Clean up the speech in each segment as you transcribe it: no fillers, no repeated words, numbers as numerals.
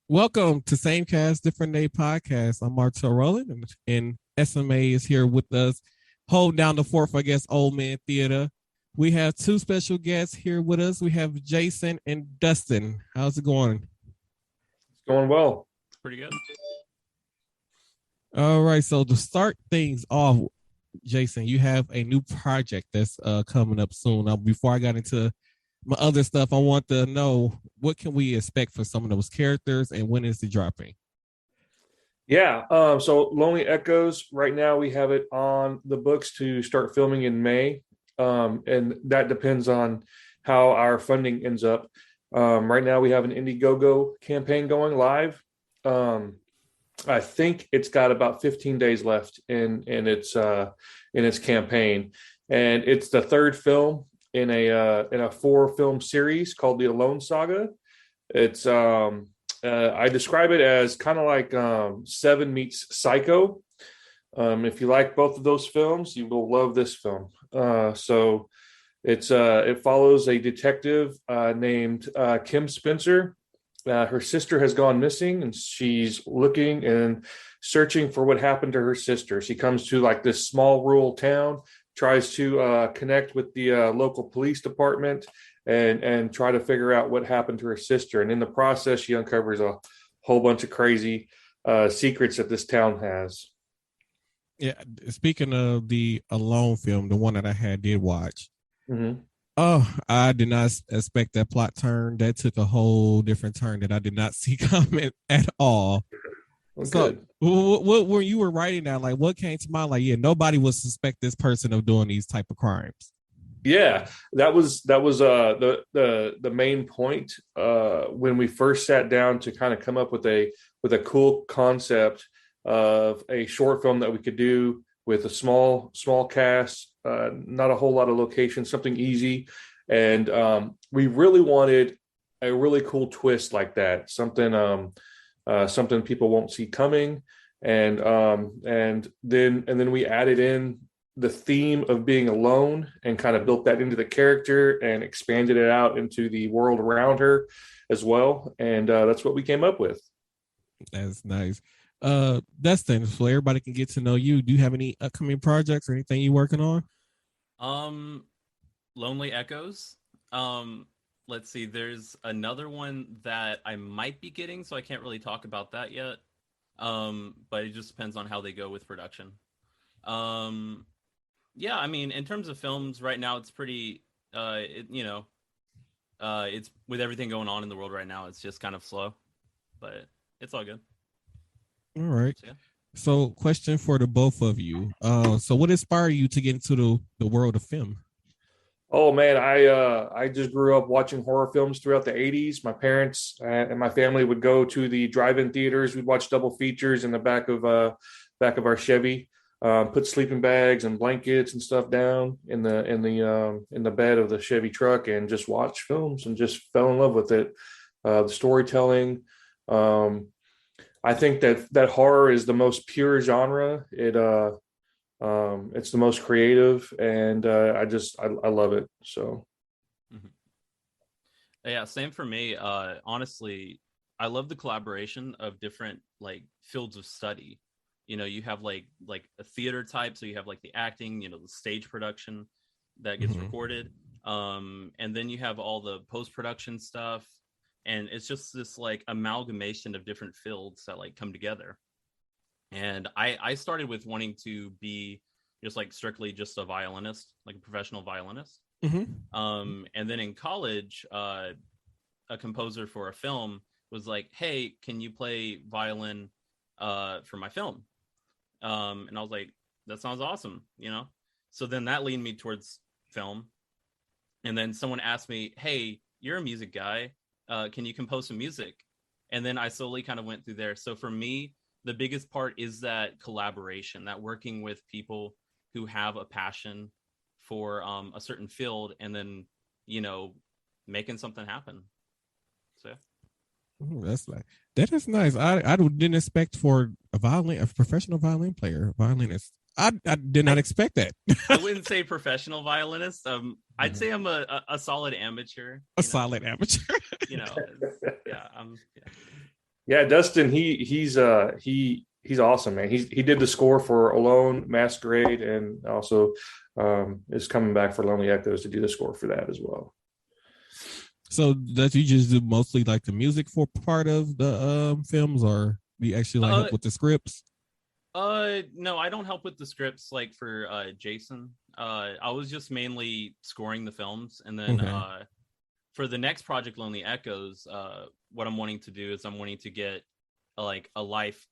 Welcome to Same Cast, Different Day podcast. I'm Martel Rowland, and SMA is here with us, holding down the fort for, I guess, Old Man Theater. We have two special guests here with us. We have Jason and Dustin. How's it going? It's going well. Pretty good. All right, so to start things off, Jason, you have a new project that's coming up soon. Before I got into my other stuff, I want to know what can we expect for some of those characters and when is it dropping? Yeah. So Lonely Echoes, right now we have it on the books to start filming in May. And that depends on how our funding ends up. Right now we have an Indiegogo campaign going live. I think it's got about 15 days left in its campaign. And it's the third film in a 4-film series called the Alone Saga. It's I describe it as kind of like Seven meets Psycho. If you like both of those films, you will love this film. So it follows a detective named Kim Spencer. Her sister has gone missing, and she's looking and searching for what happened to her sister. She comes to like this small rural town, tries to connect with the local police department and try to figure out what happened to her sister. And in the process, she uncovers a whole bunch of crazy secrets that this town has. Yeah, speaking of the Alone film, the one that did watch. Mm-hmm. Oh, I did not expect that plot turn. That took a whole different turn that I did not see coming at all. Well, so, good. what when you were writing that, like, what came to mind? Like, yeah, nobody would suspect this person of doing these type of crimes. Yeah, that was the main point when we first sat down to kind of come up with a cool concept of a short film that we could do with a small cast, not a whole lot of locations, something easy, and we really wanted a really cool twist like that, something people won't see coming, and then we added in the theme of being alone and kind of built that into the character and expanded it out into the world around her as well, and that's what we came up with. That's nice. Dustin, so everybody can get to know you. Do you have any upcoming projects or anything you working on? Lonely Echoes. Let's see. There's another one that I might be getting, so I can't really talk about that yet. But it just depends on how they go with production. Yeah, I mean, in terms of films right now, it's pretty. It's with everything going on in the world right now, it's just kind of slow, but it's all good. All right. So, question for the both of you. So what inspired you to get into the world of film? Oh man, I just grew up watching horror films throughout the 80s. My parents and my family would go to the drive-in theaters. We'd watch double features in the back of our Chevy. Put sleeping bags and blankets and stuff down in the bed of the Chevy truck and just watch films and just fell in love with it. The storytelling. I think that horror is the most pure genre. It's the most creative, and I love it. So, mm-hmm. Yeah, same for me. Honestly, I love the collaboration of different like fields of study. You have like a theater type, so you have like the acting, the stage production that gets recorded, and then you have all the post-production stuff, and it's just this like amalgamation of different fields that like come together. And I started with wanting to be just like strictly just a violinist, like a professional violinist. And then in college, a composer for a film was like, "Hey, can you play violin for my film?" And I was like, "That sounds awesome," So then that leaned me towards film. And then someone asked me, "Hey, you're a music guy. Can you compose some music?" And then I slowly kind of went through there. So for me, the biggest part is that collaboration, that working with people who have a passion for a certain field, and then, making something happen. So Ooh, that is nice. I didn't expect for a professional violin player, violinist. I did not expect that. I wouldn't say professional violinist. I'd say I'm a solid amateur. A solid amateur. Yeah. Yeah. Yeah, Dustin, he's awesome, man. He did the score for Alone, Masquerade, and also is coming back for Lonely Echoes to do the score for that as well. So does you just do mostly like the music for part of the films, or do you actually like help with the scripts? No, I don't help with the scripts like for Jason. I was just mainly scoring the films, and then for the next project, Lonely Echoes, what I'm wanting to do is I'm wanting to get like a life,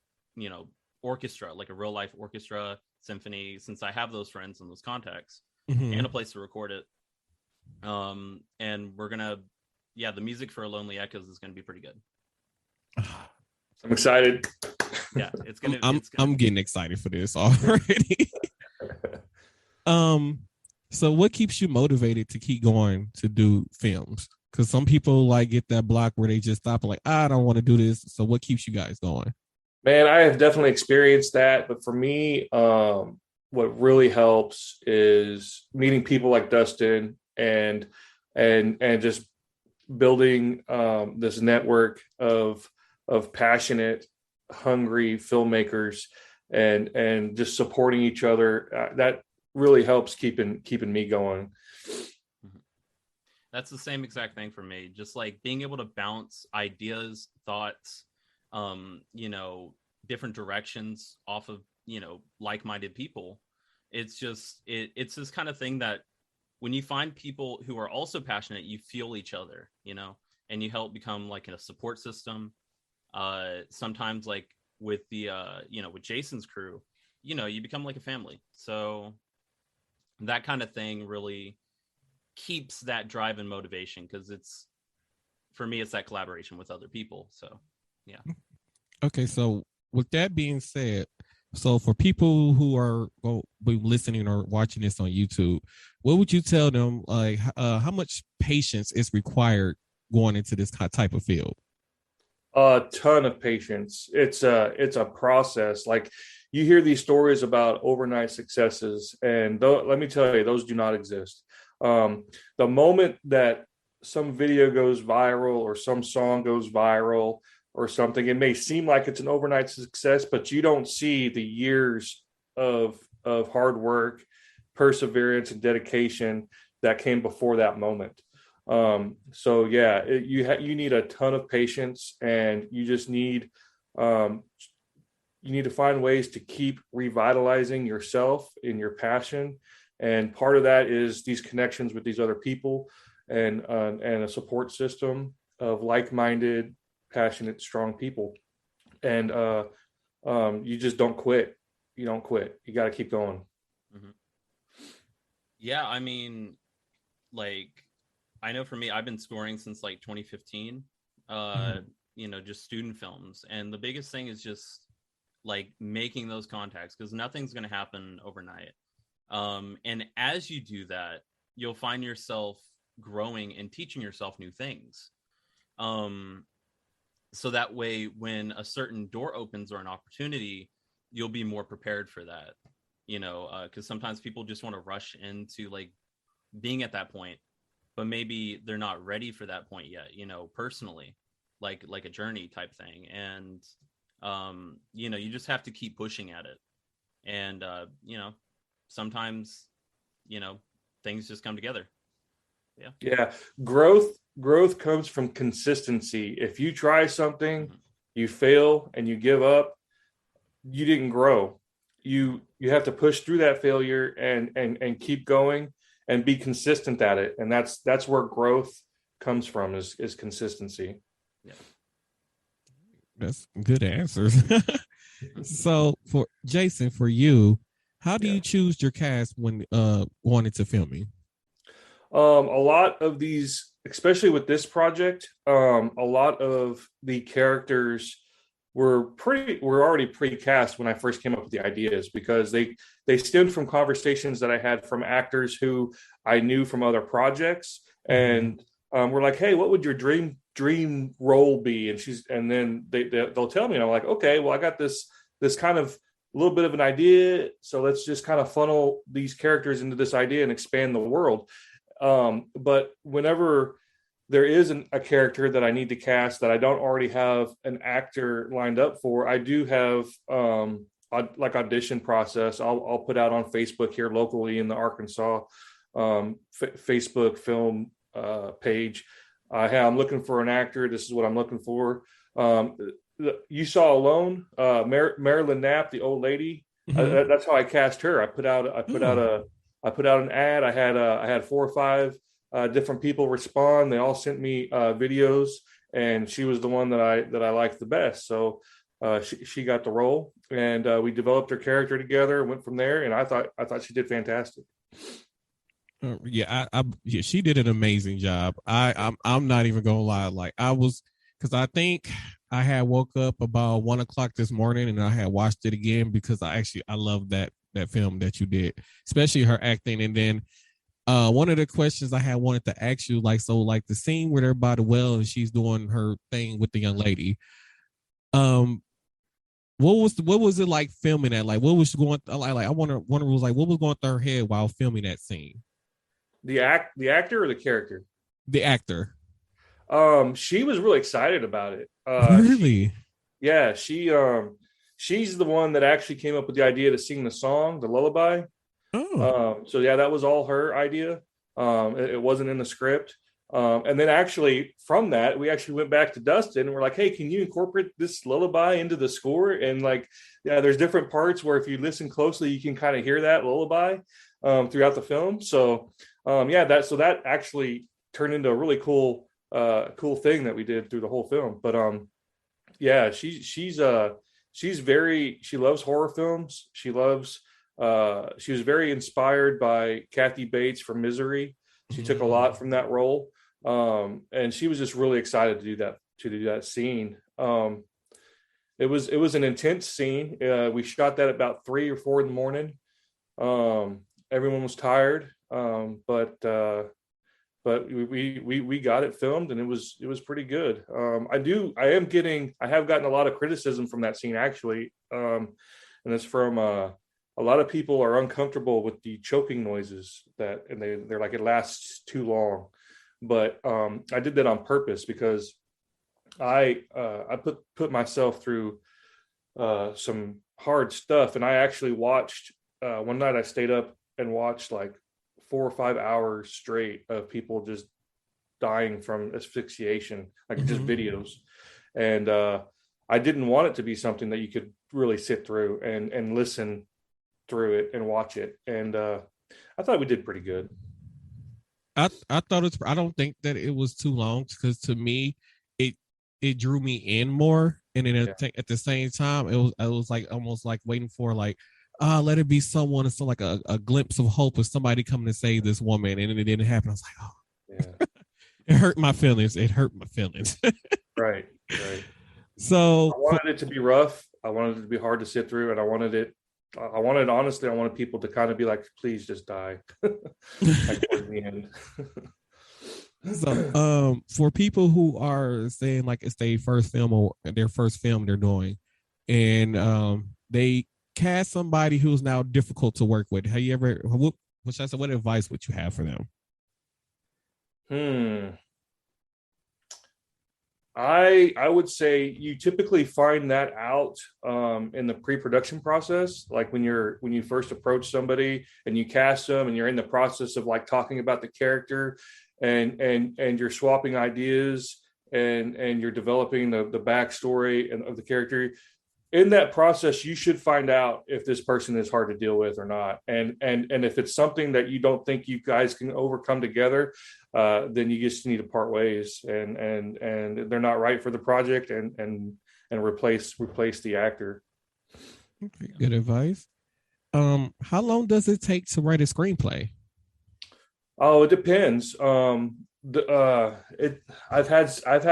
orchestra, like a real life orchestra symphony, since I have those friends and those contacts, and a place to record it. And we're gonna, the music for Lonely Echoes is gonna be pretty good. I'm excited. Yeah, it's gonna. I'm getting excited for this already. So what keeps you motivated to keep going to do films? Because some people like get that block where they just stop, like, I don't want to do this. So what keeps you guys going? Man, I have definitely experienced that, but for me, what really helps is meeting people like Dustin and just building this network of passionate, hungry filmmakers and just supporting each other. That really helps keeping me going. That's the same exact thing for me. Just like being able to bounce ideas, thoughts, different directions off of, like-minded people. It's just, it's this kind of thing that when you find people who are also passionate, you feel each other, and you help become like a support system. Sometimes like with the, with Jason's crew, you become like a family. So that kind of thing really keeps that drive and motivation, because for me, it's that collaboration with other people. So, yeah. Okay. So with that being said, so for people who are listening or watching this on YouTube, what would you tell them, like, how much patience is required going into this type of field? A ton of patience. It's a process. Like, you hear these stories about overnight successes, and let me tell you, those do not exist. The moment that some video goes viral or some song goes viral or something, it may seem like it's an overnight success, but you don't see the years of hard work, perseverance, and dedication that came before that moment. So yeah, you need a ton of patience, and you just need you need to find ways to keep revitalizing yourself in your passion. And part of that is these connections with these other people and a support system of like-minded, passionate, strong people. And you just don't quit. You don't quit. You got to keep going. Mm-hmm. Yeah, I mean, like, I know for me, I've been scoring since like 2015, just student films. And the biggest thing is just like making those contacts, because nothing's going to happen overnight. And as you do that, you'll find yourself growing and teaching yourself new things. So that way, when a certain door opens or an opportunity, you'll be more prepared for that, because sometimes people just want to rush into like being at that point, but maybe they're not ready for that point yet, personally, like a journey type thing. And, you just have to keep pushing at it. And, sometimes, things just come together. Yeah. Yeah. Growth comes from consistency. If you try something, you fail and you give up, you didn't grow. You have to push through that failure and keep going and be consistent at it. And that's where growth comes from, is consistency. Yeah. That's good answers. So for Jason, for you, how do you choose your cast when going into filming? A lot of these, especially with this project, a lot of the characters were already pre-cast when I first came up with the ideas, because they stemmed from conversations that I had from actors who I knew from other projects, and we're like, hey, what would your dream role be? And then they'll tell me, and I'm like, okay, well, I got this kind of little bit of an idea, so let's just kind of funnel these characters into this idea and expand the world. But whenever there is a character that I need to cast that I don't already have an actor lined up for. I do have like audition process. I'll put out on Facebook here locally in the Arkansas Facebook film page. I'm looking for an actor. This is what I'm looking for. You saw Alone, Marilyn Knapp, the old lady. Mhm. That's how I cast her. I put out an ad. I had 4 or 5 different people respond. They all sent me videos, and she was the one that I liked the best. So she got the role, and we developed her character together. Went from there, and I thought she did fantastic. Yeah, she did an amazing job. I'm not even gonna lie. Like I was, because I think I had woke up about 1 o'clock this morning, and I had watched it again because I love that film that you did, especially her acting. And then one of the questions I had wanted to ask you, like, so like the scene where they're by the well and she's doing her thing with the young lady. Um, what was it like filming that? Like, what was going like? I wonder was like, what was going through her head while filming that scene? The actor or the character? The actor. She was really excited about it. Really? Yeah, she's the one that actually came up with the idea to sing the song, the lullaby. Oh. So yeah, that was all her idea. It wasn't in the script. And then actually from that, we actually went back to Dustin and we're like, hey, can you incorporate this lullaby into the score? And like, yeah, there's different parts where if you listen closely, you can kind of hear that lullaby throughout the film. So that actually turned into a really cool thing that we did through the whole film. But yeah, she loves horror films. She was very inspired by Kathy Bates from Misery. She took a lot from that role. And she was just really excited to do that scene. It was an intense scene. We shot that about 3 or 4 in the morning. Everyone was tired. But we got it filmed and it was pretty good. I have gotten a lot of criticism from that scene actually. And it's from a lot of people are uncomfortable with the choking noises and they're like, it lasts too long. But I did that on purpose because I put myself through some hard stuff. And I actually watched one night I stayed up and watched like 4 or 5 hours straight of people just dying from asphyxiation, like just videos. And I didn't want it to be something that you could really sit through and listen through it and watch it. And I thought we did pretty good. I thought I don't think that it was too long because to me it drew me in more, and then at the same time it was like almost like waiting for like let it be someone, it's like a glimpse of hope of somebody coming to save this woman, and it didn't happen. I was like, oh yeah. It hurt my feelings. Right. So I wanted it to be rough. I wanted it to be hard to sit through, and I wanted people to kind of be like, please just die. Like towards the end. So for people who are saying like it's their first film or their first film they're doing, and they cast somebody who's now difficult to work with, what advice would you have for them? I would say you typically find that out in the pre-production process, like when you first approach somebody and you cast them and you're in the process of like talking about the character and you're swapping ideas and you're developing the backstory of the character. In that process, you should find out if this person is hard to deal with or not, and if it's something that you don't think you guys can overcome together, then you just need to part ways, and they're not right for the project, and replace the actor. Okay, good advice. How long does it take to write a screenplay? Oh, it depends. I've had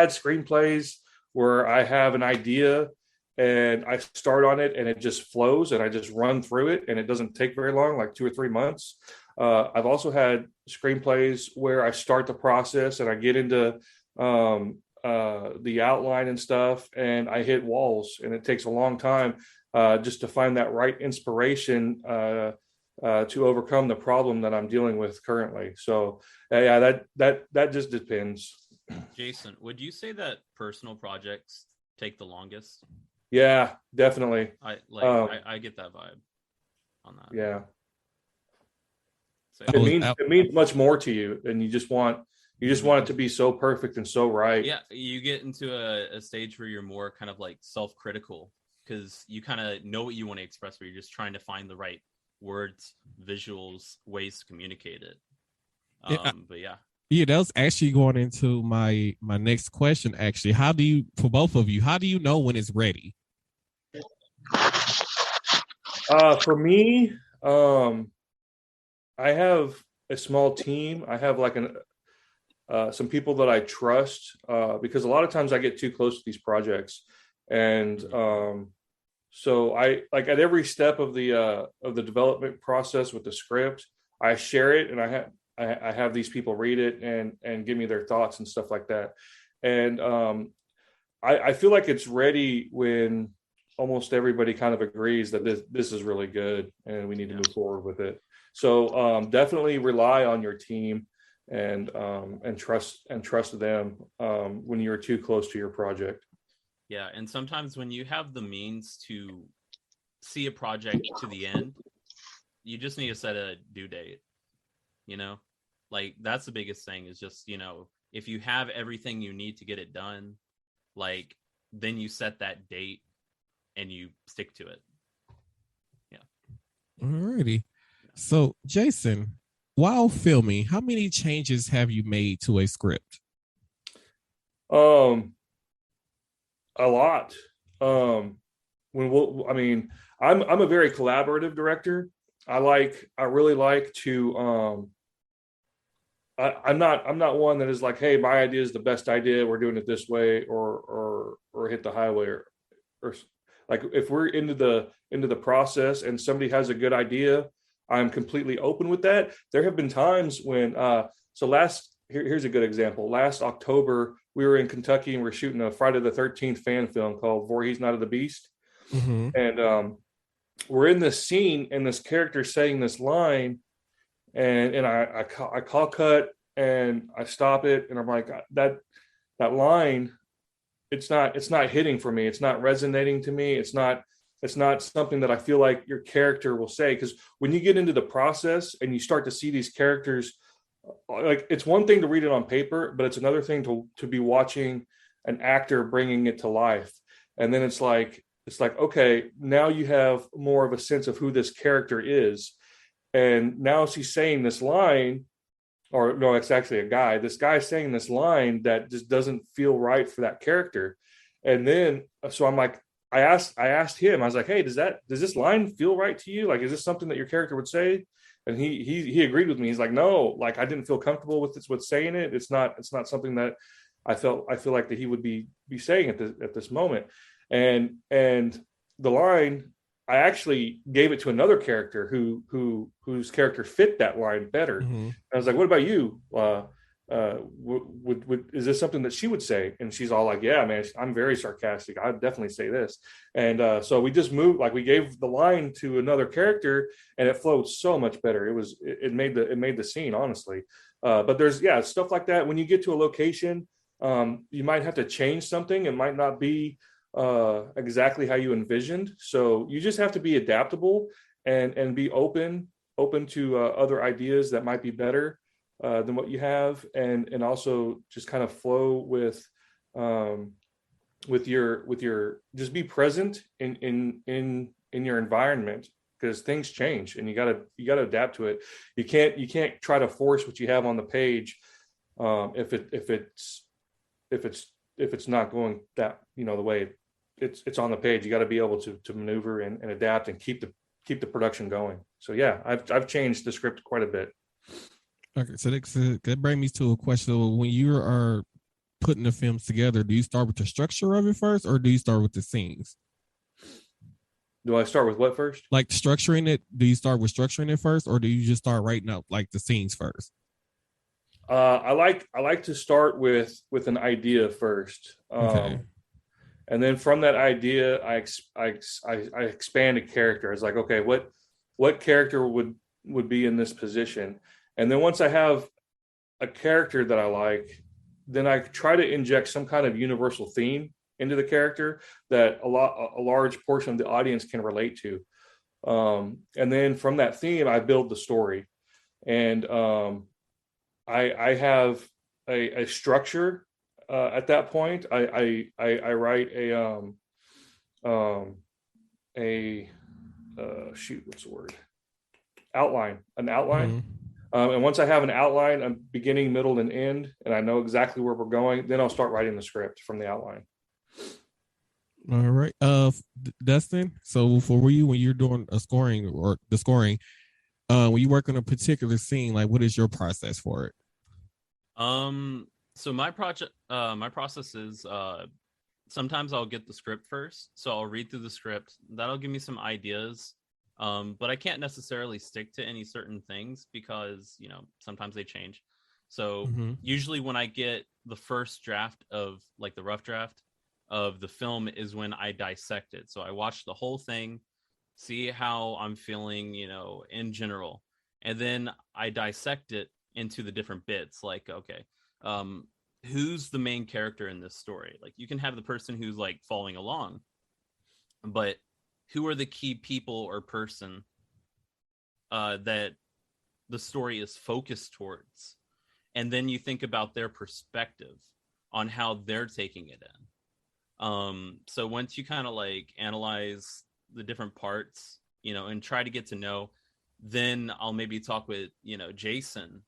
screenplays where I have an idea and I start on it and it just flows and I just run through it and it doesn't take very long, like 2 or 3 months. I've also had screenplays where I start the process and I get into the outline and stuff and I hit walls and it takes a long time just to find that right inspiration to overcome the problem that I'm dealing with currently. So yeah, that just depends. Jason, would you say that personal projects take the longest? Yeah, definitely. I get that vibe on that. Yeah. So, It means much more to you, and you just want it to be so perfect and so right. Yeah, you get into a stage where you're more kind of like self-critical because you kind of know what you want to express, but you're just trying to find the right words, visuals, ways to communicate it. But yeah. Yeah, that was actually going into my next question. Actually, for both of you, how do you know when it's ready? For me, I have a small team. I have like some people that I trust because a lot of times I get too close to these projects, and so I like at every step of the development process with the script, I share it, and I have these people read it and give me their thoughts and stuff like that, and I feel like it's ready when almost everybody kind of agrees that this is really good and we need to move forward with it. So definitely rely on your team and trust them when you're too close to your project. Yeah, and sometimes when you have the means to see a project to the end, you just need to set a due date. Like that's the biggest thing is just, if you have everything you need to get it done, like then you set that date and you stick to it. Yeah. Alrighty. So, Jason, while filming, how many changes have you made to a script? A lot. I'm a very collaborative director. I really like to. I'm not one that is like, hey, my idea is the best idea. We're doing it this way, or hit the highway, or like if we're into the process and somebody has a good idea, I'm completely open with that. There have been times when here's a good example. Last October, we were in Kentucky and we're shooting a Friday the 13th fan film called Voorhees Night of the Beast. Mm-hmm. And we're in this scene and this character saying this line, and I call cut and I stop it and I'm like, that line, it's not hitting for me. It's not resonating to me. It's not something that I feel like your character will say. Because when you get into the process and you start to see these characters, like it's one thing to read it on paper, but it's another thing to be watching an actor bringing it to life. And then it's like, okay, now you have more of a sense of who this character is. And now she's saying this line, or no, it's actually a guy. This guy's saying this line that just doesn't feel right for that character. And then, so I'm like, I asked him, I was like, hey, does this line feel right to you? Like, is this something that your character would say? And he agreed with me. He's like, no, like I didn't feel comfortable with saying it. It's not something that I feel like that he would be saying at this moment. And the line, I actually gave it to another character whose character fit that line better. Mm-hmm. I was like, what about you? Is this something that she would say? And she's all like, yeah, man, I'm very sarcastic. I'd definitely say this. And so we just moved, like we gave the line to another character and it flowed so much better. It made the scene, honestly. But there's stuff like that. When you get to a location, you might have to change something. It might not be exactly how you envisioned. So you just have to be adaptable and be open to other ideas that might be better than what you have, and also just kind of flow with your just be present in your environment, because things change and you gotta adapt to it. You can't try to force what you have on the page if it's not going that the way it's on the page. You got to be able to maneuver and adapt and keep the production going. So yeah, I've changed the script quite a bit. Okay, so that brings me to a question. When you are putting the films together, do you start with the structure of it first, or do you start with the scenes? Do I start with what first? Like structuring it. Do you start with structuring it first, or do you just start writing out like the scenes first? I like to start with an idea first. Okay. And then from that idea, I expand a character. It's like, okay, what character would be in this position? And then once I have a character that I like, then I try to inject some kind of universal theme into the character that a large portion of the audience can relate to. And then from that theme, I build the story. And I have a structure at that point. I write what's the word? Outline, an outline. And once I have an outline, I'm beginning, middle, and end, and I know exactly where we're going, then I'll start writing the script from the outline. All right. Dustin, so for you, when you're doing a scoring or the scoring, when you work on a particular scene, like what is your process for it? So my process is sometimes I'll get the script first. So I'll read through the script. That'll give me some ideas. But I can't necessarily stick to any certain things because, you know, sometimes they change. So usually when I get the first draft of like the rough draft of the film is when I dissect it. So I watch the whole thing, see how I'm feeling, you know, in general. And then I dissect it into the different bits. Like, okay, who's the main character in this story? Like you can have the person who's like following along, but who are the key people or person that the story is focused towards? And then you think about their perspective on how they're taking it in. So once you kind of like analyze the different parts, you know, and try to get to know, then I'll maybe talk with, you know, Jason,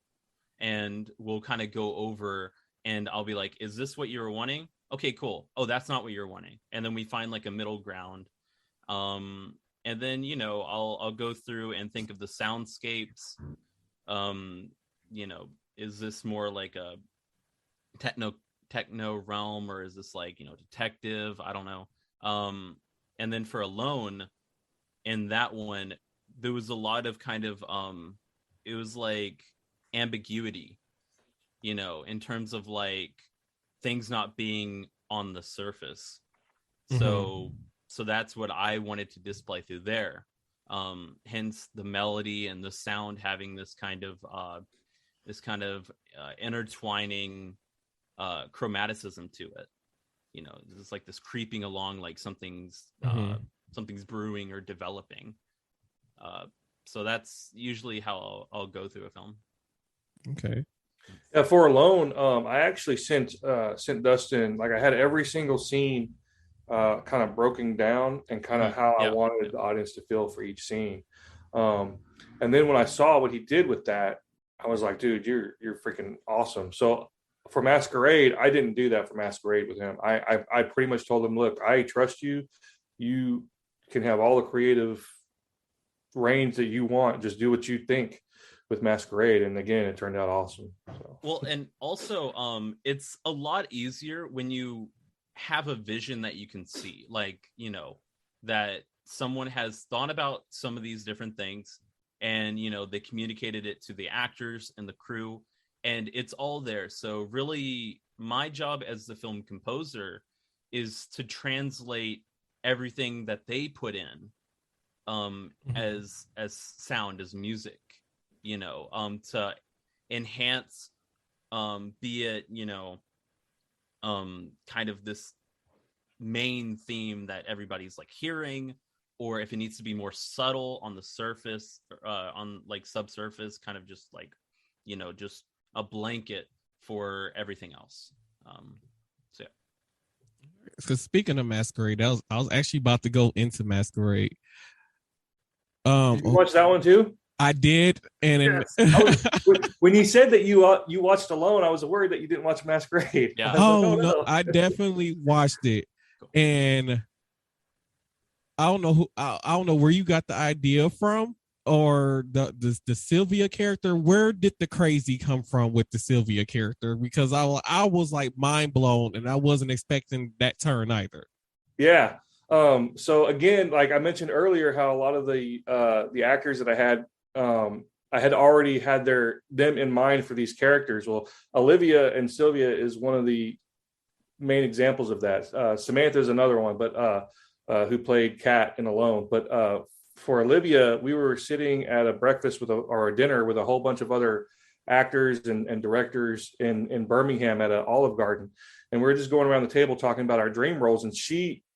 and we'll kind of go over and I'll be like, is this what you were wanting? Okay, cool. Oh, that's not what you're wanting. And then we find like a middle ground. And then, you know, I'll go through and think of the soundscapes. You know, is this more like a techno realm, or is this like, you know, detective? I don't know. And then for Alone, in that one, there was a lot of kind of it was like ambiguity, you know, in terms of like things not being on the surface. So that's what I wanted to display through there. Hence the melody and the sound having this kind of intertwining chromaticism to it. You know, it's like this creeping along, like something's brewing or developing. So that's usually how I'll go through a film. Okay. Yeah, for Alone, I actually sent Dustin, like I had every single scene kind of broken down and kind of how I wanted the audience to feel for each scene. And then when I saw what he did with that, I was like, dude, you're freaking awesome. So for Masquerade, I didn't do that for Masquerade with him. I pretty much told him, look, I trust you. You can have all the creative range that you want. Just do what you think with Masquerade. And again, it turned out awesome. So. Well, and also it's a lot easier when you have a vision that you can see, like, you know, that someone has thought about some of these different things and, you know, they communicated it to the actors and the crew and it's all there. So really my job as the film composer is to translate everything that they put in as sound, as music, you know, to enhance be it, you know, kind of this main theme that everybody's like hearing, or if it needs to be more subtle on the surface, on like subsurface, kind of just like, you know, just a blanket for everything else. So yeah. Because speaking of Masquerade, I was actually about to go into Masquerade. Did you watch that one too? I did, and yes. When you said that you watched Alone, I was worried that you didn't watch Masquerade. Yeah. No, I definitely watched it, and I don't know where you got the idea from, or the Sylvia character. Where did the crazy come from with the Sylvia character? Because I was like mind blown, and I wasn't expecting that turn either. Yeah. So again, like I mentioned earlier, how a lot of the actors that I had already had them in mind for these characters. Well, Olivia and Sylvia is one of the main examples of that. Samantha is another one, but who played Kat in Alone. But for Olivia, we were sitting at a breakfast or a dinner with a whole bunch of other actors and directors in Birmingham at an Olive Garden, and we were just going around the table talking about our dream roles. And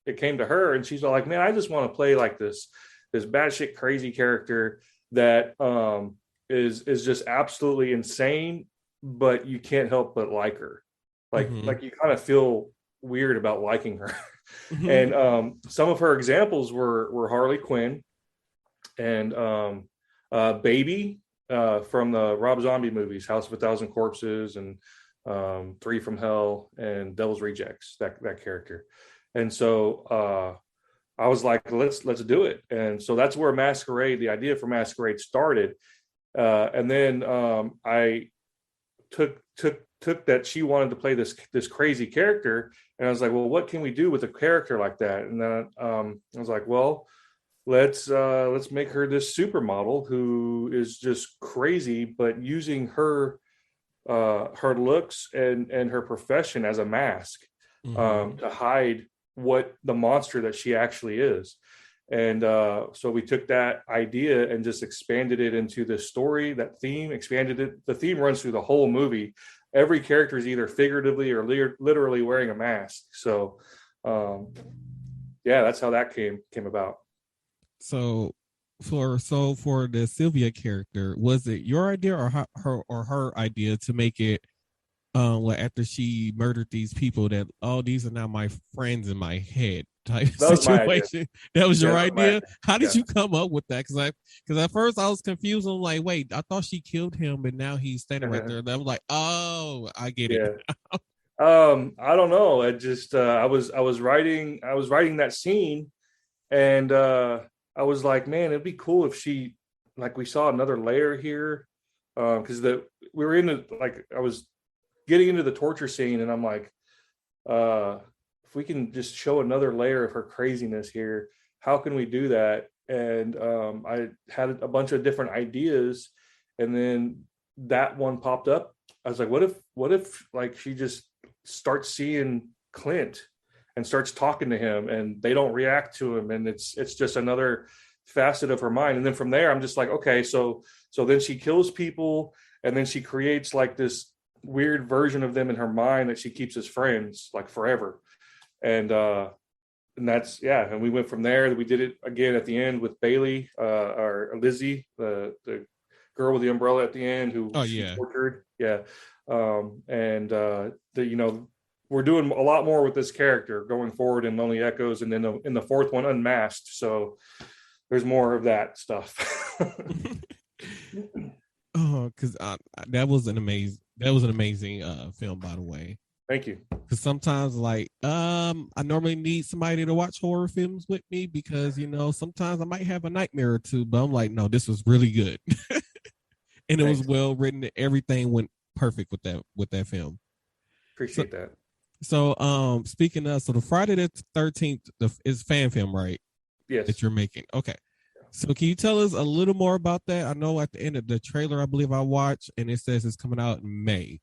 it came to her, and she's all like, "Man, I just want to play like this batshit crazy character that is just absolutely insane, but you can't help but like her. Like you kind of feel weird about liking her." And some of her examples were Harley Quinn and Baby from the Rob Zombie movies, House of a Thousand Corpses and Three from Hell and Devil's Rejects, that character. And so I was like, let's do it. And so that's where the idea for Masquerade started. And then I took that she wanted to play this crazy character, and I was like, well, what can we do with a character like that? And then I was like, well, let's make her this supermodel who is just crazy, but using her looks and her profession as a mask to hide what the monster that she actually is. And so we took that idea and just expanded it into this story, that theme, expanded it. The theme runs through the whole movie. Every character is either figuratively or literally wearing a mask. So that's how that came about. So for the Sylvia character, was it your idea or her idea to make it after she murdered these people that these are now my friends in my head type situation? That was your idea? How did you come up with that? Because at first I was confused. I'm like, wait, I thought she killed him, but now he's standing right there. And I was like, oh, I get it. I don't know. I just I was writing that scene, and I was like, man, it'd be cool if she, like, we saw another layer here, because we were I was getting into the torture scene, and I'm like, if we can just show another layer of her craziness here, how can we do that? And I had a bunch of different ideas, and then that one popped up. I was like, what if like she just starts seeing Clint and starts talking to him, and they don't react to him, and it's just another facet of her mind. And then from there, I'm just like, okay, so then she kills people, and then she creates like this weird version of them in her mind that she keeps as friends like forever. And that's, and we went from there. We did it again at the end with Bailey, or Lizzie, the girl with the umbrella at the end who tortured. We're doing a lot more with this character going forward in Lonely Echoes, and then in the fourth one, Unmasked. So there's more of that stuff. Because that was an amazing film, by the way. Thank you. Because sometimes, I normally need somebody to watch horror films with me, because sometimes I might have a nightmare or two, but I'm like, no, this was really good. And it was well written. Everything went perfect with that film. Appreciate that. So speaking of, the Friday the 13th is fan film, right? Yes. That you're making. Okay. So can you tell us a little more about that? I know at the end of the trailer, I believe I watched, and it says it's coming out in May.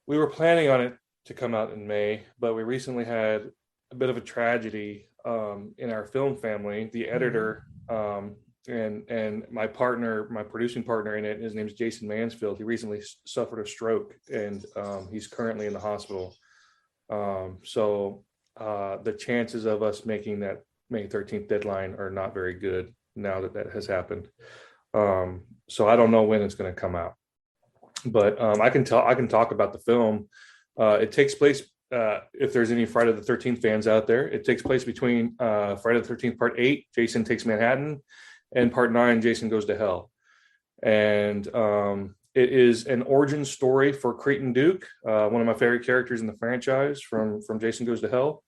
We were planning on it to come out in May, but we recently had a bit of a tragedy in our film family. The editor and my producing partner in it, his name is Jason Mansfield. He recently suffered a stroke, and he's currently in the hospital. So the chances of us making that May 13th deadline are not very good now that has happened. So I don't know when it's going to come out, but I can talk about the film. It takes place, if there's any Friday the 13th fans out there, it takes place between Friday the 13th Part 8, Jason Takes Manhattan, and Part 9, Jason Goes to Hell. And it is an origin story for Creighton Duke, one of my favorite characters in the franchise from Jason Goes to Hell.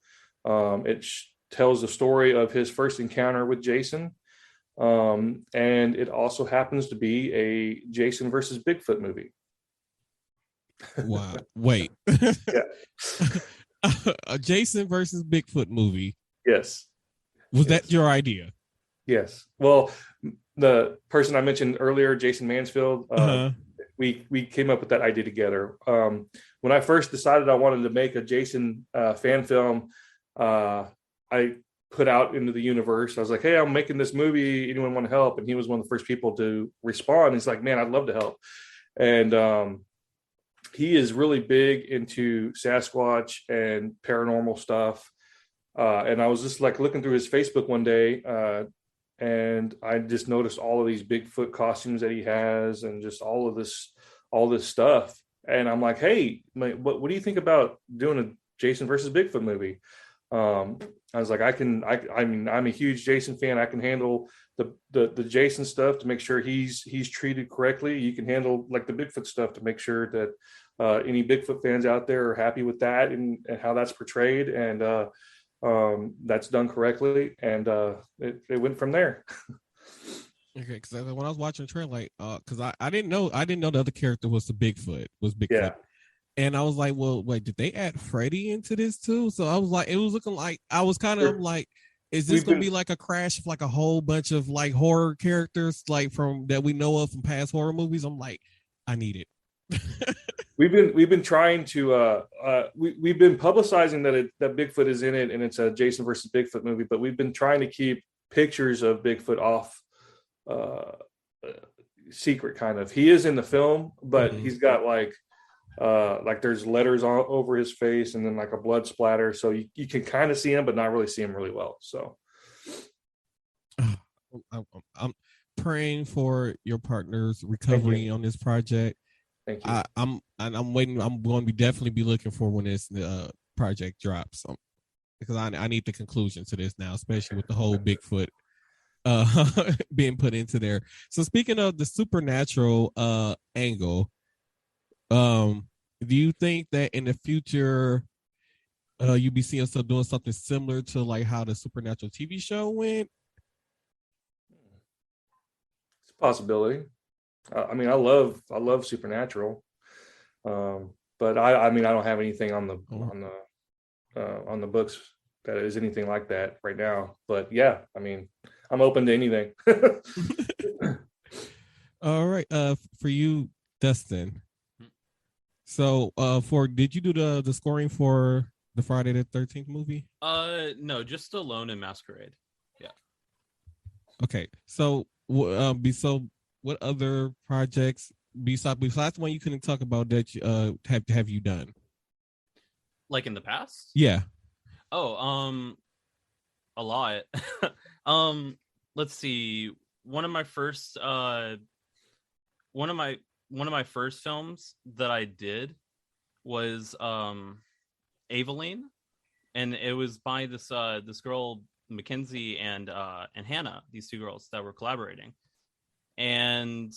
It tells the story of his first encounter with Jason. And it also happens to be a Jason versus Bigfoot movie. Wow. Wait. A Jason versus Bigfoot movie. Yes. Was that your idea? Yes. Well, the person I mentioned earlier, Jason Mansfield, we came up with that idea together. When I first decided I wanted to make a Jason fan film, I put out into the universe. I was like, hey, I'm making this movie. Anyone want to help? And he was one of the first people to respond. He's like, man, I'd love to help. And he is really big into Sasquatch and paranormal stuff. And I was just like looking through his Facebook one day, and I just noticed all of these Bigfoot costumes that he has, and just all this stuff. And I'm like, hey, what do you think about doing a Jason versus Bigfoot movie? I was like, I mean, I'm a huge Jason fan. I can handle the Jason stuff to make sure he's treated correctly. You can handle like the Bigfoot stuff to make sure that any Bigfoot fans out there are happy with that and how that's portrayed, and that's done correctly. And it went from there. Okay, because when I was watching the trailer, like, because I didn't know the other character was Bigfoot. Yeah. And I was like, well, wait, did they add Freddy into this too? So I was like, it was looking like, I was kind of like, is this going to be like a crash of like a whole bunch of like horror characters like from that we know of from past horror movies? I'm like, I need it. We've been trying to we've been publicizing that Bigfoot is in it, and it's a Jason versus Bigfoot movie, but we've been trying to keep pictures of Bigfoot off secret, kind of. He is in the film, but he's got like there's letters over his face, and then like a blood splatter, so you can kind of see him but not really see him really well. So I'm praying for your partner's recovery on this project. Thank you. I'm waiting. I'm going to definitely be looking for when this project drops, because I need the conclusion to this now, especially with the whole Bigfoot being put into there. So speaking of the supernatural angle, do you think that in the future you'll be seeing us doing something similar to like how the Supernatural TV show went? It's a possibility. I mean, I love Supernatural, but I mean, I don't have anything on the books that is anything like that right now. But yeah, I mean, I'm open to anything. All right, for you, Dustin. So, did you do the scoring for the Friday the 13th movie? No, just Alone in Masquerade. Yeah. Okay, so what other projects besides the one you couldn't talk about that you have you done? Like in the past? Yeah. Oh, a lot. Let's see. One of my first films that I did was Aveline, and it was by this girl Mackenzie and Hannah, these two girls that were collaborating. And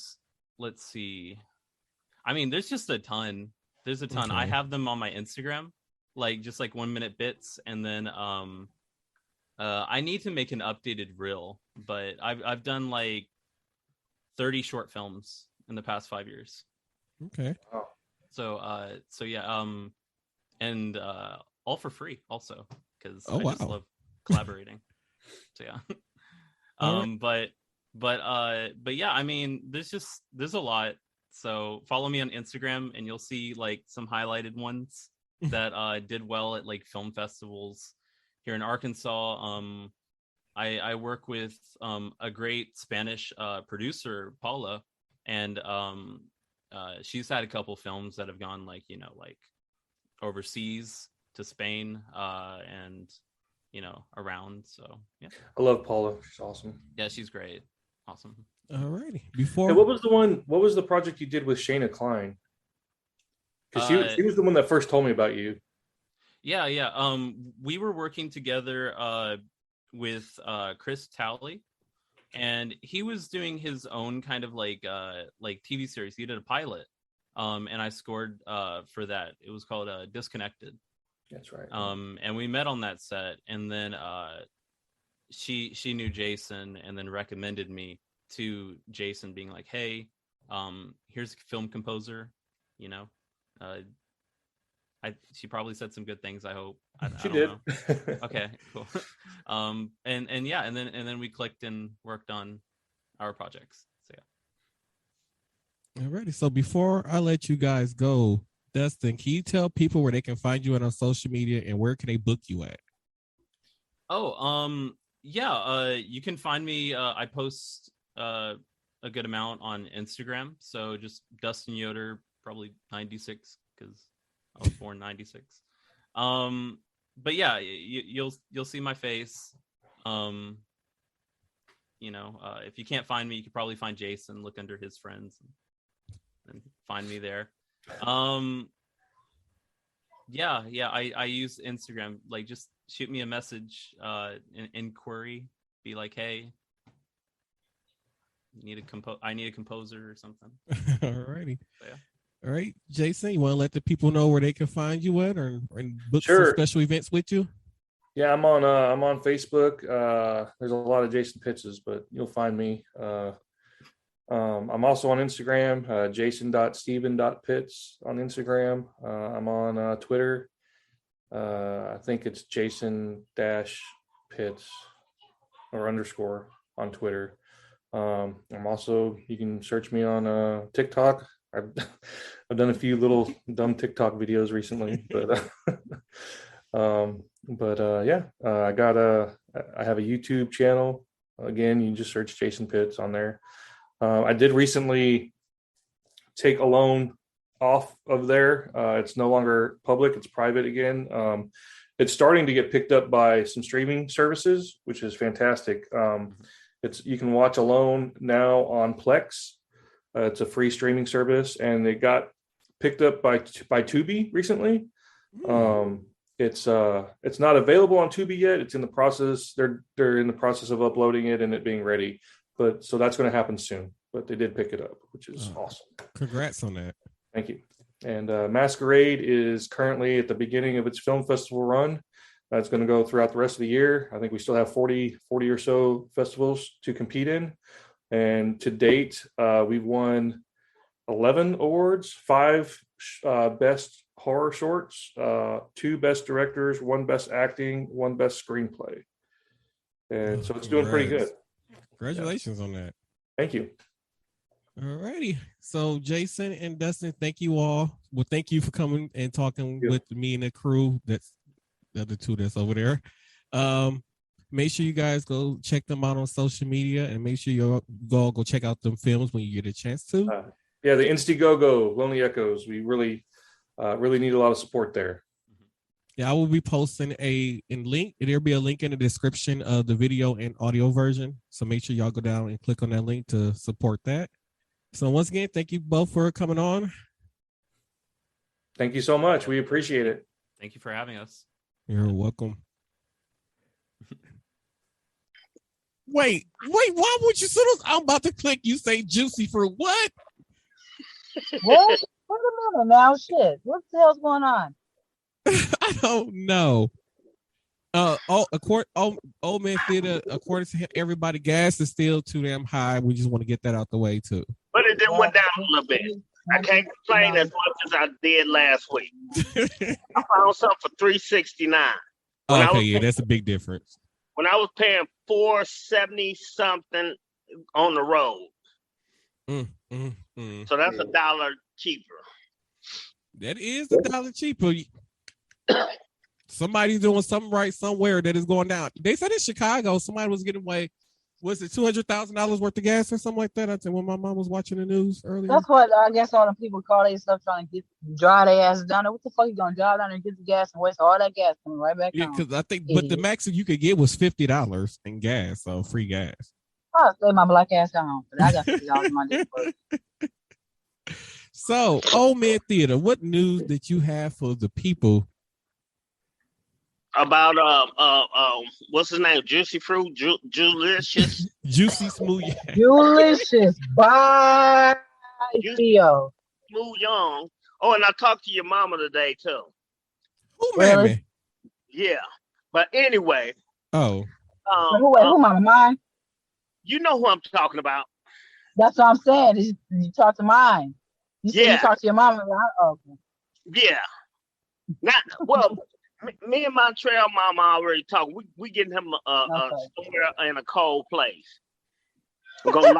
let's see, I mean, there's just a ton. There's a ton. Okay. I have them on my Instagram, like just like 1 minute bits, and then I need to make an updated reel, but I've done like 30 short films in the past 5 years. Okay. So yeah, and all for free also, because I just love collaborating. So yeah. But yeah, I mean, there's a lot. So follow me on Instagram and you'll see like some highlighted ones that did well at like film festivals here in Arkansas. I work with a great Spanish producer, Paula, and she's had a couple films that have gone like, like overseas to Spain and around. So yeah, I love Paula. She's awesome. Yeah, she's great. Awesome. Alrighty. Hey, what was the project you did with Shayna Klein? Because she was the one that first told me about you. Yeah. We were working together with Chris Towley, and he was doing his own kind of like TV series. He did a pilot, and I scored for that. It was called Disconnected. That's right. And we met on that set, and then she knew Jason, and then recommended me to Jason, being like, "Hey, here's a film composer, she probably said some good things. I hope. She did. Know. Okay, cool. And yeah, and then we clicked and worked on our projects. So yeah. Alrighty. So before I let you guys go, Dustin, can you tell people where they can find you on social media and where can they book you at? You can find me. I post a good amount on Instagram. So just Dustin Yoder, probably 96 because I was born 96. But yeah, you'll see my face. If you can't find me, you could probably find Jason. Look under his friends and find me there. I use Instagram. Like, just shoot me a message, an inquiry. Be like, hey, I need a composer or something. Alrighty. So, yeah. All right, Jason, you want to let the people know where they can find you at, or book Sure. some special events with you? Yeah, I'm on Facebook. There's a lot of Jason Pitts, but you'll find me. I'm also on Instagram, jason.steven.pitts on Instagram. I'm on Twitter. I think it's Jason-Pitts or underscore on Twitter. I'm also, you can search me on TikTok. I've done a few little dumb TikTok videos recently, but I have a YouTube channel. Again, you can just search Jason Pitts on there. I did recently take a loan off of there. It's no longer public, it's private again. It's starting to get picked up by some streaming services, which is fantastic. You can watch Alone now on Plex. It's a free streaming service, and it got picked up by Tubi recently. It's not available on Tubi yet. It's in the process. They're in the process of uploading it and it being ready. But so that's going to happen soon. But they did pick it up, which is awesome. Congrats on that. Thank you. And Masquerade is currently at the beginning of its film festival run. It's going to go throughout the rest of the year. I think we still have 40 or so festivals to compete in. And to date, we've won 11 awards, 5 best horror shorts, 2 best directors, 1 best acting, 1 best screenplay. And so it's doing pretty good. Congratulations on that. Thank you. All righty. So Jason and Dustin, thank you all. Well, thank you for coming and talking with me and the crew. That's the other 2 that's over there. Make sure you guys go check them out on social media, and make sure you go check out them films when you get a chance to. The Indiegogo, Lonely Echoes. We really need a lot of support there. Yeah, I will be posting a link. There'll be a link in the description of the video and audio version. So make sure y'all go down and click on that link to support that. So once again, thank you both for coming on. Thank you so much. We appreciate it. Thank you for having us. You're welcome. Wait, why would you soon as I'm about to click, you say juicy for what? What? Wait a minute now, shit. What the hell's going on? I don't know. Old Man Theater, according to everybody, gas is still too damn high. We just want to get that out the way too. But it then went down a little bit. I can't complain as much as I did last week. I found something for $3.69. Okay, that's a big difference. When I was paying $4.70 something on the road. So that's $1 cheaper. That is $1 cheaper. Somebody's doing something right somewhere that is going down. They said in Chicago, somebody was getting away. Was it $200,000 worth of gas or something like that? I think when my mom was watching the news earlier. That's what I guess all the people call their stuff trying to drive their asses down there. What the fuck you gonna drive down there and get the gas and waste all that gas coming right back home? Because I think, but the max you could get was $50 in gas, so free gas. I'll stay my black ass down home, but I got $50 in my day. So, Old Man Theater, what news did you have for the people? About what's his name? Juicy Fruit, Julicious, Jussie Smollett. Julicious, bye, Theo. Smooth Young. Oh, and I talked to your mama today too. Who, really? Man? Yeah, but anyway. Oh. Who, mama? Mine. You know who I'm talking about. That's what I'm saying. You talk to mine. You said you talk to your mama. Okay. Yeah. Not well. Me and Montreal mama already talked. We getting him somewhere in a cold place. We're gonna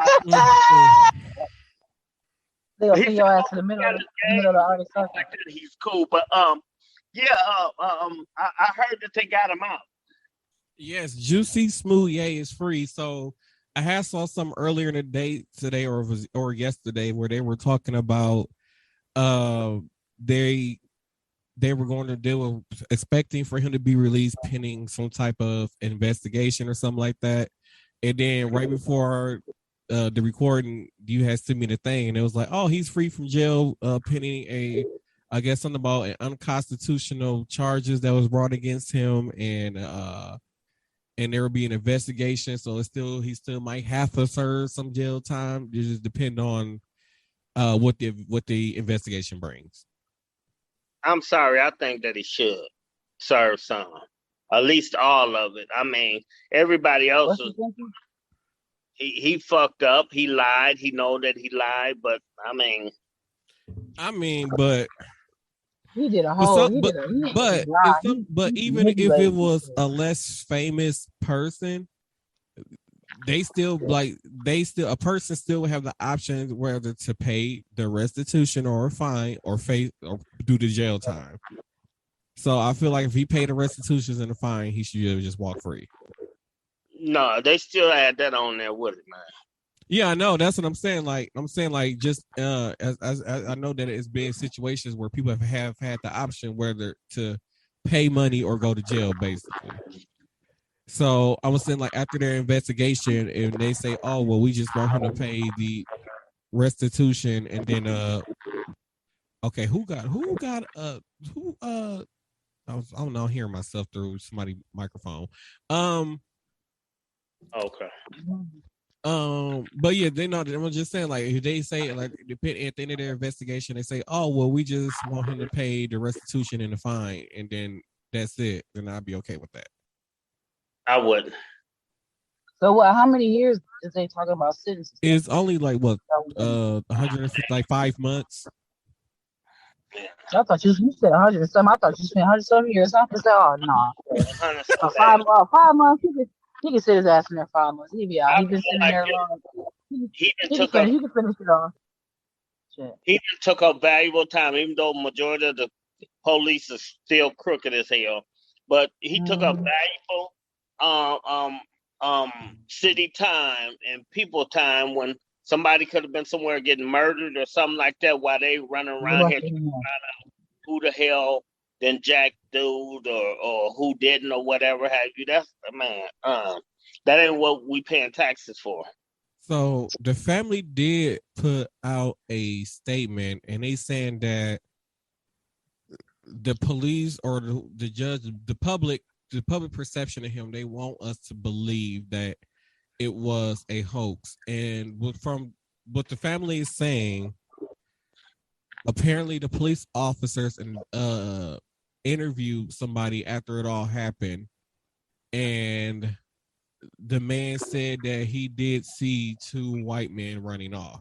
They'll put your ass in the middle of the artist. He's cool, but I heard that they got him out. Yes, Jussie Smollett is free. So I had saw some earlier in the day today or yesterday where they were talking about uh they they were going to do expecting for him to be released pending some type of investigation or something like that. And then right before the recording, you had sent me the thing, and it was like, oh, he's free from jail pending I guess something about an unconstitutional charges that was brought against him, and there will be an investigation. So he still might have to serve some jail time. It just depend on what the investigation brings. I'm sorry. I think that he should serve some, at least all of it. I mean, everybody else was, he fucked up. He lied. He know that he lied, but I mean, but he did a whole. But even if it was a less famous person, a person still would have the option whether to pay the restitution or a fine or do the jail time. So I feel like if he paid the restitutions and the fine, he should just walk free. No, they still had that on there with it, man. Yeah, I know. That's what I'm saying. Just as I know that it's been situations where people have had the option whether to pay money or go to jail, basically. So I was saying, like, after their investigation, and they say, "Oh, well, we just want him to pay the restitution," and then okay, who I don't know, hearing myself through somebody's microphone. Okay. But yeah, they know. I'm just saying, like, if they say, like, at the end of their investigation, they say, "Oh, well, we just want him to pay the restitution and the fine," and then that's it. Then I'd be okay with that. I wouldn't. So what? How many years is they talking about sentences? It's only like what 150, like 5 months. I thought you said 100 and something. I thought you spent 100 some years. I said, oh no, 5 months. He can sit his ass in there 5 months. He be out. He been sitting there long. He can finish it off. Shit. He took up valuable time, even though majority of the police is still crooked as hell. But he took up valuable city time and people time when somebody could have been somewhere getting murdered or something like that while they running around here trying to find out who the hell then Jack dude or who didn't or whatever have you. That's man, that ain't what we paying taxes for. So the family did put out a statement, and they saying that the police or the judge, the public perception of him, they want us to believe that it was a hoax. And from what the family is saying, apparently the police officers interviewed somebody after it all happened, and the man said that he did see 2 white men running off.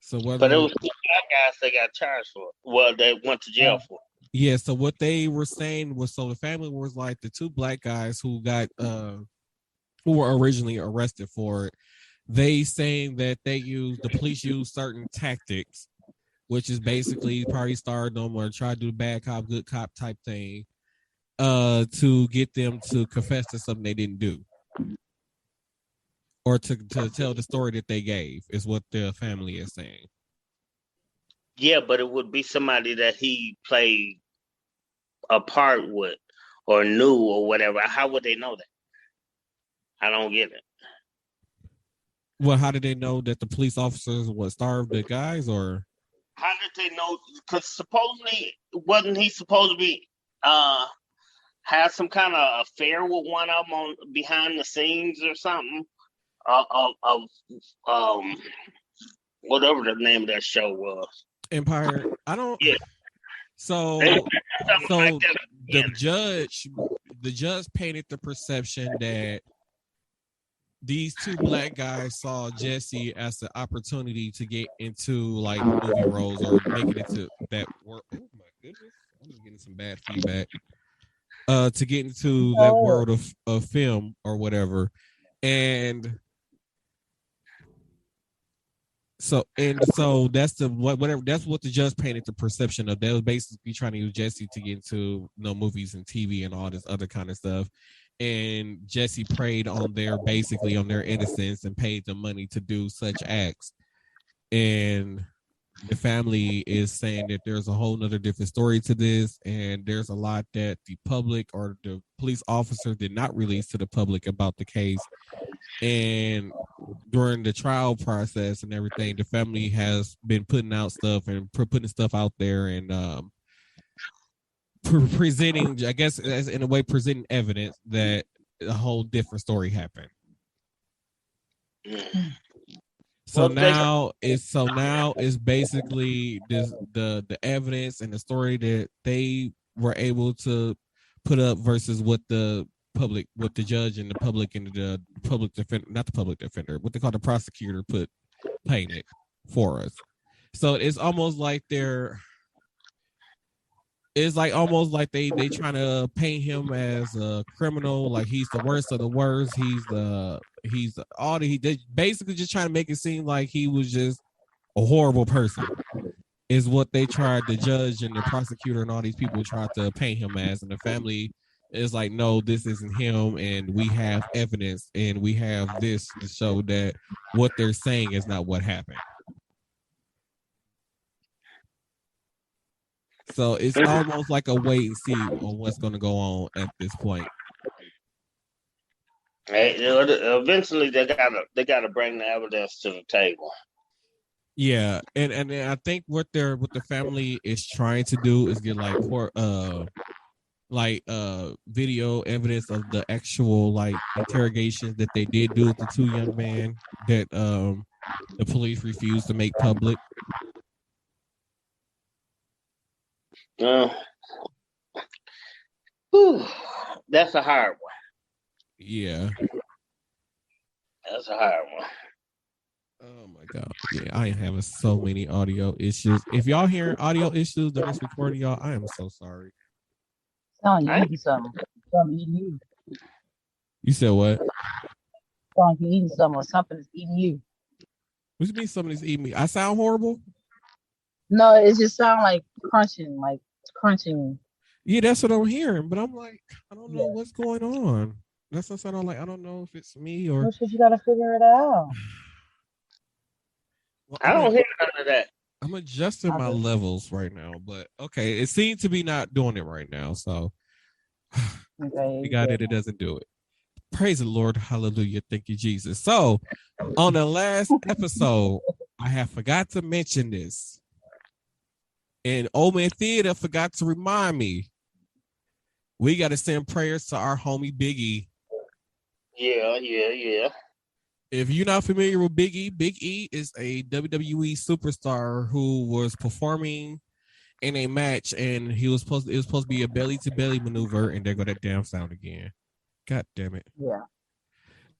So but it was 2 black guys they got charged for. Well, they went to jail for. Yeah, so what they were saying was, so the family was like, the 2 black guys who were originally arrested for it, they saying that the police used certain tactics, which is basically party stardom or try to do bad cop, good cop type thing, to get them to confess to something they didn't do. Or to tell the story that they gave, is what the family is saying. Yeah, but it would be somebody that he played a part with or knew or whatever. How would they know that? I don't get it. Well, how did they know that the police officers starved the guys, or how did they know? Because supposedly, wasn't he supposed to be have some kind of affair with one of them on behind the scenes or something? Whatever the name of that show was. Empire. I don't. Yeah. So like the judge painted the perception that these 2 black guys saw Jussie as an opportunity to get into like movie roles or make it into that world. Oh my goodness, I'm just getting some bad feedback. To get into that world of film or whatever, and So that's what the judge painted the perception of. They was basically trying to use Jussie to get into movies and TV and all this other kind of stuff. And Jussie preyed on their innocence and paid them money to do such acts. And the family is saying that there's a whole nother different story to this, and there's a lot that the public or the police officer did not release to the public about the case. And during the trial process and everything, the family has been putting out stuff and putting stuff out there and presenting, I guess, as in a way, presenting evidence that a whole different story happened. So now it's basically the evidence and the story that they were able to put up versus what the judge and the public and the public defender, not the public defender, what they call the prosecutor painted for us. So it's almost like they trying to paint him as a criminal, like he's the worst of the worst. They basically just trying to make it seem like he was just a horrible person, is what they tried, the judge and the prosecutor and all these people tried to paint him as. And the family is like, no, this isn't him, and we have evidence and we have this to show that what they're saying is not what happened. So it's almost like a wait and see on what's going to go on at this point. Eventually, they gotta bring the evidence to the table. Yeah, and I think what the family is trying to do is get video evidence of the actual interrogations that they did do with the two young men that the police refused to make public. That's a hard one. Yeah. That's a hard one. Oh my God. Yeah, I am having so many audio issues. If y'all hearing audio issues during this recording, y'all, I am so sorry. Sound like you eating something. Something eating you. You said what? Sound like you eating something or something is eating you. What do you mean somebody's eating me? I sound horrible? No, it just sound like crunching, like crunching. Yeah, that's what I'm hearing. But I'm like, I don't know what's going on. That's what I'm like, I don't know if it's me or. That's what you gotta figure it out. Well, I don't hear none of that. I'm adjusting my levels right now, but okay, it seems to be not doing it right now. So we got it. It doesn't do it. Praise the Lord. Hallelujah. Thank you, Jesus. So on the last episode, I have forgot to mention this. And Old Man Theater forgot to remind me. We got to send prayers to our homie Big E. Yeah. If you're not familiar with Big E is a WWE superstar who was performing in a match, and it was supposed to be a belly to belly maneuver, and there go that damn sound again. God damn it. Yeah.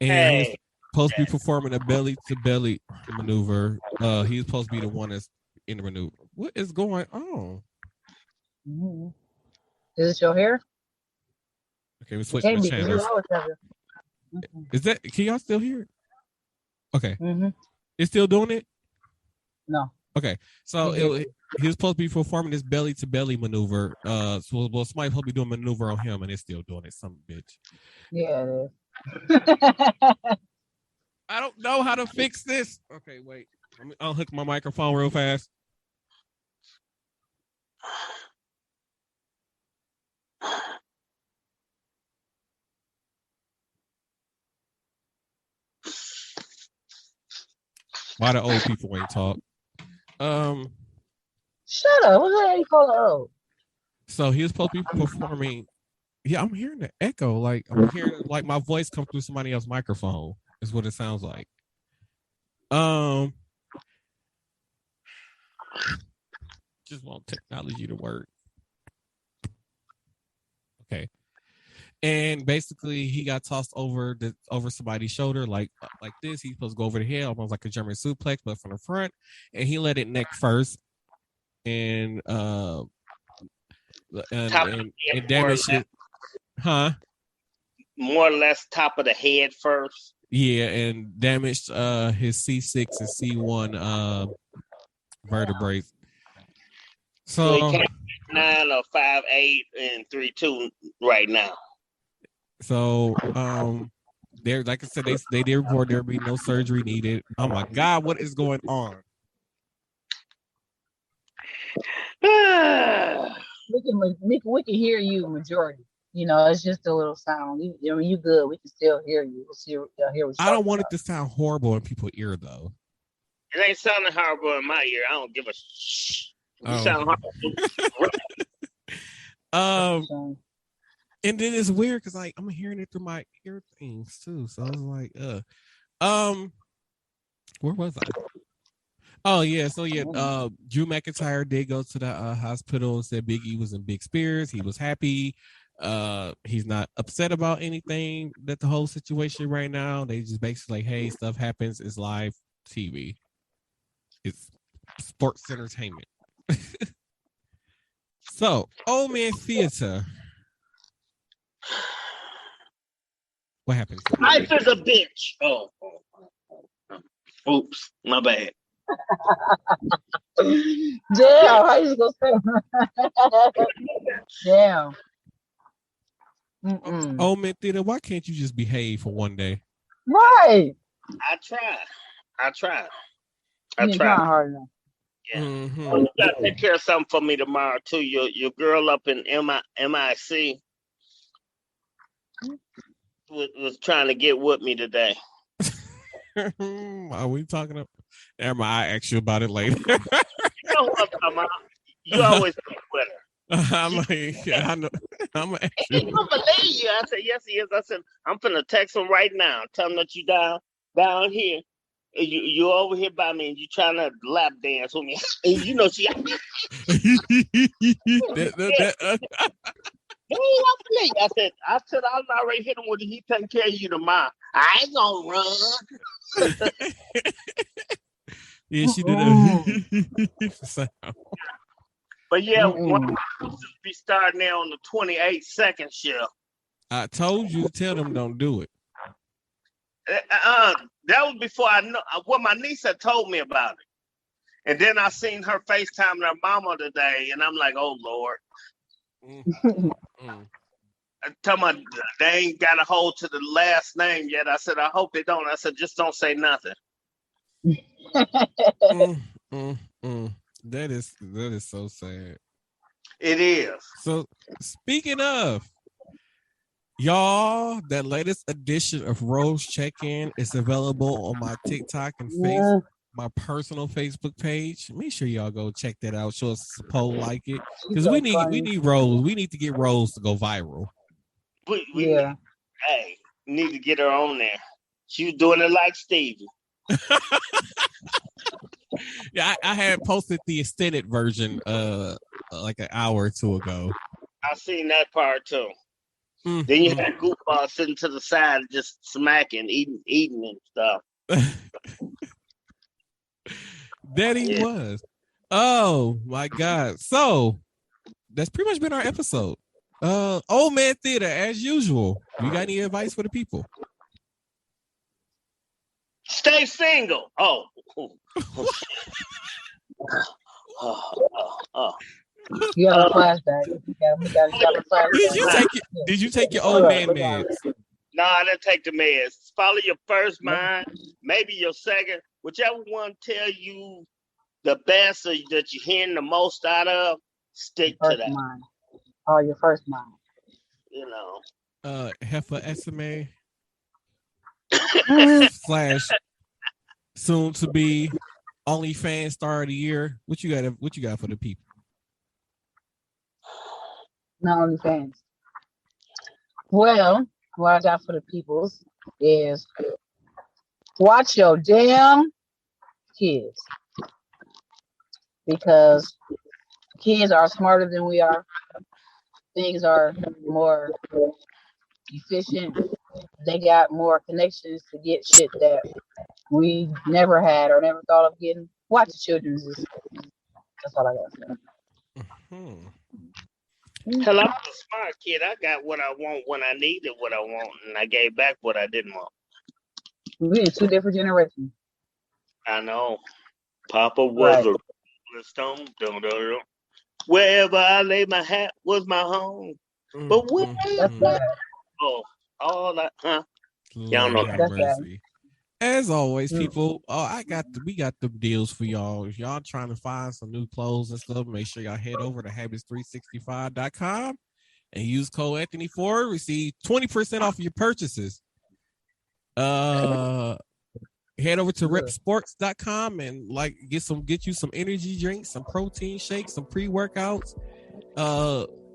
And he was supposed to be performing a belly to belly maneuver. He's supposed to be the one that's in the maneuver. What is going on? Mm-hmm. Is it your hair? Okay, we switch the channels. Is that? Can y'all still hear it? Okay. Mm-hmm. It's still doing it? No. Okay. So he was supposed to be performing this belly to belly maneuver. So somebody supposed to be doing a maneuver on him, and it's still doing it. Some bitch. Yeah, it is. I don't know how to fix this. Okay, wait. Let me unhook my microphone real fast. Why the old people ain't talk? Shut up. What the hell you call it old? So he was supposed to be performing. Yeah, I'm hearing the echo. Like I'm hearing like my voice come through somebody else's microphone. Is what it sounds like. Just want technology to work. Okay. And basically, he got tossed over somebody's shoulder like this. He's supposed to go over the head, almost like a German suplex, but from the front. And he let it neck first, and damaged it. Huh? More or less top of the head first. Yeah, and damaged his C6 and C1 vertebrae. So he So can't 9 or 5'8" and 3'2" right now. So, there, like I said, they did report there be no surgery needed. Oh my God, what is going on? We can hear you majority. You know, it's just a little sound. You good. We can still hear you. We'll hear what I don't want it to sound horrible in people's ear though. It ain't sounding horrible in my ear. I don't give a shh. You sound horrible. And then it's weird because like I'm hearing it through my ear things too. So I was like, where was I? Oh yeah, so yeah, Drew McIntyre did go to the hospital and said Big E was in big spirits. He was happy. He's not upset about anything that the whole situation right now. They just basically like, hey, stuff happens. It's live TV. It's sports entertainment. So, Old Man Theater. What happened? Life is a bitch. Oh. Oops, my bad. Damn, how you gonna say? Damn. Old Man Theater, why can't you just behave for one day? Right. I try. You're trying hard enough. Yeah. Mm-hmm. You gotta take care of something for me tomorrow too. Your girl up in MIC was trying to get with me today. Are we talking about? I ask you about it later. You know what I'm talking about. You always be with her. I'm like, yeah, I know. I'm I don't believe you. I said, yes, he is. I said, I'm finna text him right now. Tell him that you down here. You over here by me and you trying to lap dance with me. And you know she. I said, I'll already hit him with it. He taking care of you tomorrow. I ain't gonna run. Yeah, she did a But yeah, one be starting there on the 28-second shift. I told you to tell them don't do it. That was before I know what my niece had told me about it. And then I seen her FaceTime her mama today, and I'm like, oh Lord. Tell my they ain't got a hold to the last name yet. I said, I hope they don't. I said, just don't say nothing. That is so sad. It is. So speaking of, y'all, that latest edition of Rose Check-In is available on my TikTok and my personal Facebook page. Make sure y'all go check that out. Show us a poll, like it, because we need Rose. We need to get Rose to go viral. We need to get her on there. She was doing it like Stevie. Yeah, I had posted the extended version like an hour or two ago. I seen that part too. Then you had Goofball sitting to the side just smacking, eating and stuff. That he was. Oh my God. So that's pretty much been our episode. Old Man Theater, as usual. You got any advice for the people? Stay single. Oh. You have a flashback. You got a flashback. Did you take your old man meds? No, I didn't take the meds. Follow your first mind, maybe your second, whichever one tell you the best or that you're hearing the most out of, stick to that. Mind. Oh, your first mind. You know. Heifer SMA / soon to be OnlyFans Star of the Year. What you got for the people? Not OnlyFans. Well, what I got for the peoples is watch your damn kids, because kids are smarter than we are. Things are more efficient. They got more connections to get shit that we never had or never thought of getting. Watch the children's. That's all I got to say. Hell, I'm a smart kid. I got what I want when I needed what I want, and I gave back what I didn't want. We in two different generations. I know. Papa was a Rolling Stone. Wherever I lay my hat was my home. But when That's bad. all that, Y'all know That's bad. As always, people, we got the deals for y'all. If y'all trying to find some new clothes and stuff, make sure y'all head over to habits365.com and use code Anthony4. Receive 20% off your purchases. Head over to Reppsports.com and get you some energy drinks, some protein shakes, some pre-workouts.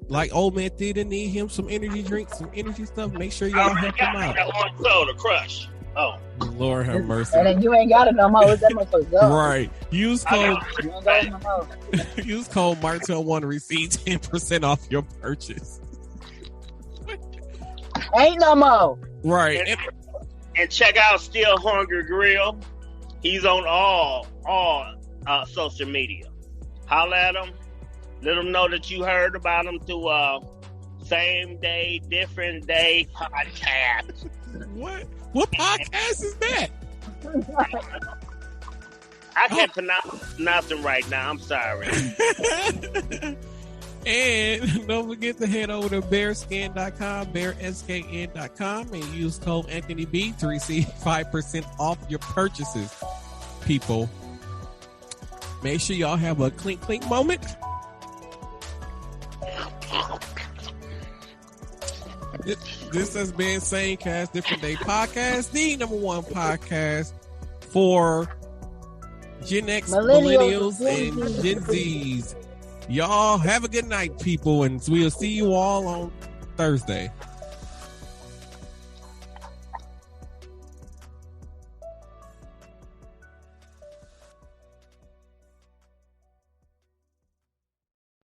Like old man Theater need him some energy drinks, some energy stuff. Make sure y'all help him out. That one soda crush. Oh, Lord have mercy. And then you ain't got it no more. That motherfucker go. Right. Use code Use code Martel1 to receive 10% off your purchase. Ain't no more. Right. And check out Still Hungry Grill. He's on all social media. Holla at him. Let them know that you heard about him through Same Day, Different Day podcast. What podcast is that? I can't pronounce him right now. I'm sorry. And don't forget to head over to bearskin.com, bearskin.com, and use code AnthonyB to receive 5% off your purchases. People, make sure y'all have a clink clink moment. This has been Sanecast Different Day Podcast, the #1 podcast for Gen X, Millennials, and Gen Zs. Y'all have a good night, people, and we'll see you all on Thursday.